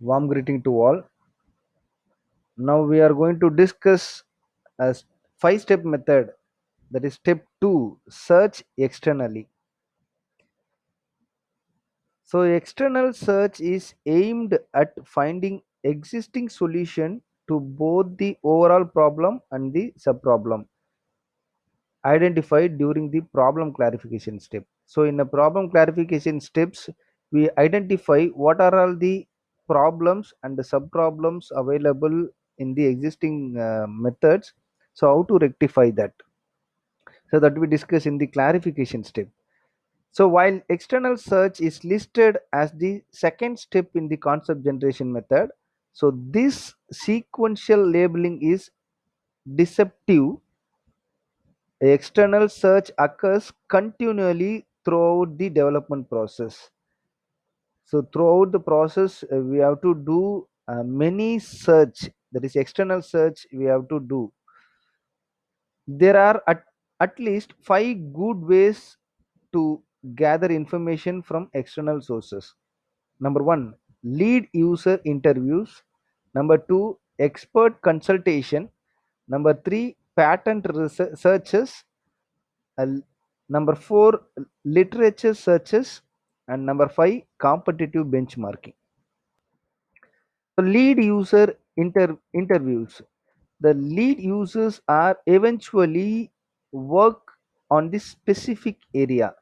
Warm greeting to all. Now we are going to discuss a five-step method, that is step 2, search externally. So external search is aimed at finding existing solution to both the overall problem and the subproblem identified during the problem clarification step. So in the problem clarification steps, we identify what are all the problems and the subproblems available in the existing methods. So how to rectify that? So that we discuss in the clarification step. So while external search is listed as the second step in the concept generation method, so this sequential labeling is deceptive. External search occurs continually throughout the development process. So throughout the process, we have to do many search. That is external search we have to do. There are at least five good ways to gather information from external sources. Number one, lead user interviews. Number two, expert consultation. Number three, patent searches. uh, Number four, literature searches. And number five, competitive benchmarking. So lead user interviews. The lead users are eventually work on this specific area.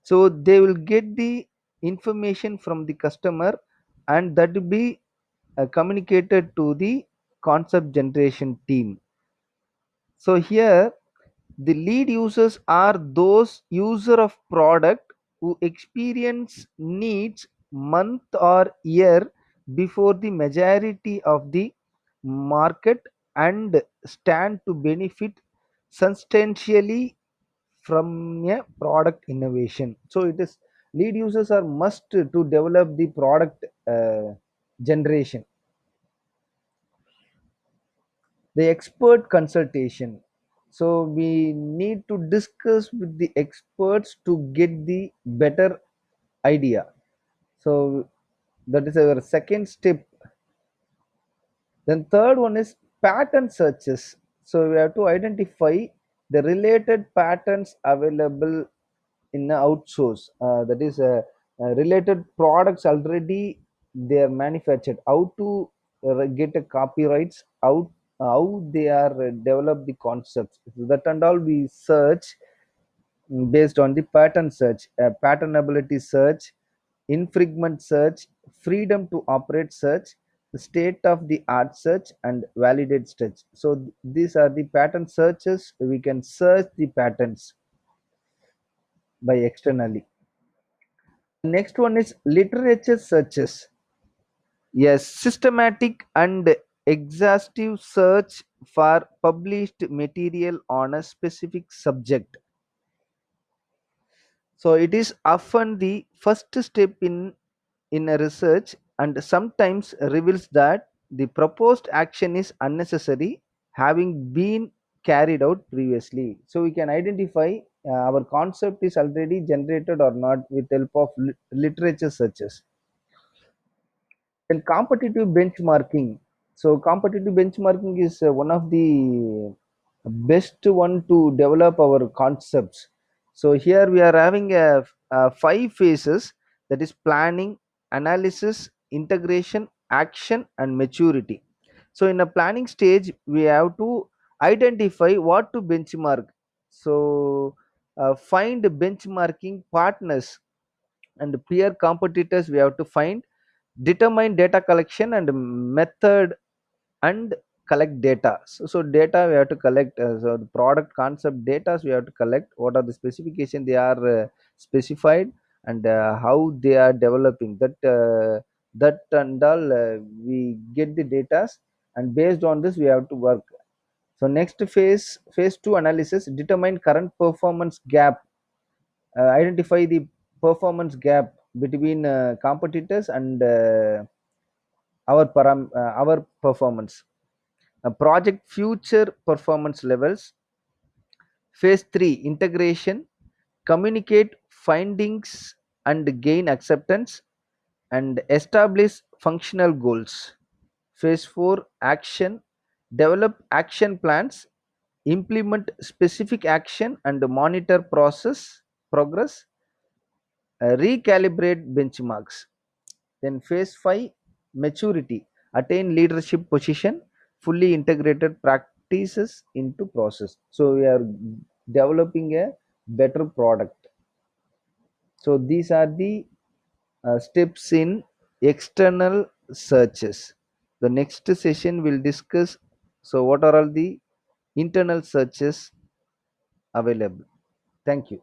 So they will get the information from the customer, and that will be communicated to the concept generation team. So here the lead users are those user of product who experience needs month or year before the majority of the market and stand to benefit substantially from a product innovation. So it is lead users are must to develop the product generation. The expert consultation, so we need to discuss with the experts to get the better idea. So that is our second step. Then third one is pattern searches. So we have to identify the related patterns available in the outsource. That is related products already they are manufactured. How to get a copyrights, how they are develop the concepts. So that and all we search based on the pattern search, patternability search, infringement search, freedom to operate search, state of the art search, and validate search. So these are the pattern searches. We can search the patterns by externally. Next one is literature searches. Yes, systematic and exhaustive search for published material on a specific subject. So it is often the first step in a research, and sometimes reveals that the proposed action is unnecessary, having been carried out previously. So we can identify our concept is already generated or not with help of literature searches. And competitive benchmarking. So competitive benchmarking is one of the best one to develop our concepts. So here we are having a five phases, that is planning, analysis, integration, action, and maturity. So in a planning stage, we have to identify what to benchmark. So find benchmarking partners and peer competitors. We have to find, determine data collection and method, and collect data. So data we have to collect, so the product concept data we have to collect, what are the specification they are specified, and how they are developing that and all, we get the data, and based on this we have to work. So next phase 2 analysis, determine current performance gap. Identify the performance gap between competitors and our performance. Project future performance levels. Phase 3 integration, communicate findings and gain acceptance. and establish functional goals. Phase 4, action. Develop action plans, implement specific action and monitor process progress, recalibrate benchmarks. Then phase 5, maturity. Attain leadership position, fully integrated practices into process. So we are developing a better product. So these are the steps in external searches. The next session will discuss so what are all the internal searches available. Thank you.